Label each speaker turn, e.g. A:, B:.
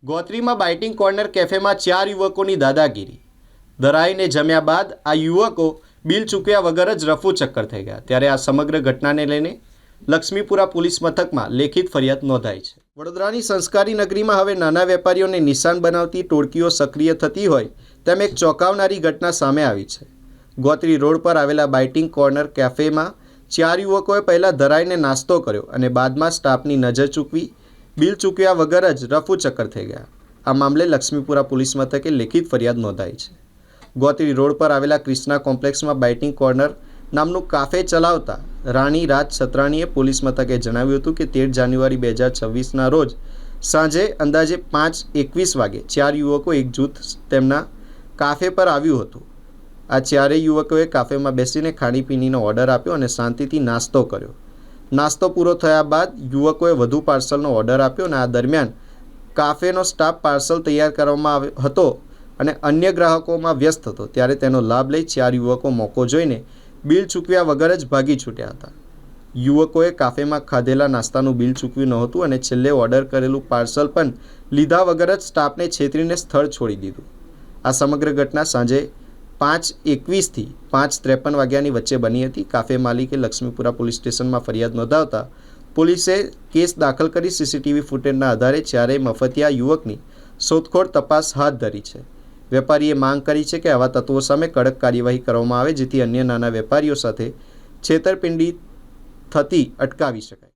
A: ગોત્રીમાં biting corner કેફેમાં 4 યુવકોની દાદાગીરી. ધરાઈને જમ્યા બાદ આ યુવકો બિલ ચૂક્યા વગર જ રફુ ચક્કર થઈ ગયા. ત્યારે આ સમગ્ર ઘટનાને લઈને લક્ષ્મીપુરા પોલીસ મથકમાં લેખિત ફરિયાદ નોંધાઈ છે. વડોદરાની સંસ્કારી નગરીમાં હવે નાના વેપારીઓને નિશાન બનાવતી ટોળકીઓ સક્રિય થતી હોય તેમ એક ચોંકાવનારી ઘટના સામે આવી છે. ગોત્રી રોડ પર આવેલા બાઇટિંગ કોર્નર કેફેમાં 4 યુવકોએ પહેલાં ધરાઈને નાસ્તો કર્યો અને બાદમાં સ્ટાફની નજર ચૂકવી બિલ ચૂક્યા વગર જ રફુ ચક્કર થઈ ગયા. આ મામલે લક્ષ્મીપુરા પોલીસ મથકે લેખિત ફરિયાદ નોંધાઈ છે. ગોત્રી રોડ પર આવેલા ક્રિષ્ના કોમ્પ્લેક્સમાં બાઇટિંગ કોર્નર નામનું કાફે ચલાવતા રાણી રાજ સત્રાણીએ પોલીસ મથકે જણાવ્યું હતું કે 13 જાન્યુઆરી 2026ના રોજ સાંજે અંદાજે 5:21 વાગે 4 યુવકો એક જૂથ તેમના કાફે પર આવ્યું હતું. આ 4 યુવકોએ કાફેમાં બેસીને ખાણીપીણીનો ઓર્ડર આપ્યો અને શાંતિથી નાસ્તો કર્યો. નાસ્તો પૂરો થયા બાદ યુવકોએ વધુ પાર્સલનો ઓર્ડર આપ્યો અને આ દરમિયાન કાફેનો સ્ટાફ પાર્સલ તૈયાર કરવામાં આવ્યો હતો અને અન્ય ગ્રાહકોમાં વ્યસ્ત હતો. ત્યારે તેનો લાભ લઈ 4 યુવકો મોકો જોઈને બિલ ચૂકવ્યા વગર જ ભાગી છૂટ્યા હતા. યુવકોએ કાફેમાં ખાધેલા નાસ્તાનું બિલ ચૂકવ્યું નહોતું અને છેલ્લે ઓર્ડર કરેલું પાર્સલ પણ લીધા વગર જ સ્ટાફને છેતરીને સ્થળ છોડી દીધું. આ સમગ્ર ઘટના સાંજે 5:21થી 5:53 વાગ્યાની વચ્ચે બની હતી. કાફે માલિકે લક્ષ્મીપુરા પોલીસ સ્ટેશનમાં ફરિયાદ નોંધાવતા પોલીસે કેસ દાખલ કરી સીસીટીવી ફૂટેજના આધારે 4 મફતિયા યુવકની શોધખોળ તપાસ હાથ ધરી છે. વેપારીએ માંગ કરી છે કે આવા તત્વો સામે કડક કાર્યવાહી કરવામાં આવે જેથી અન્ય નાના વેપારીઓ સાથે છેતરપિંડી થતી અટકાવી શકાય.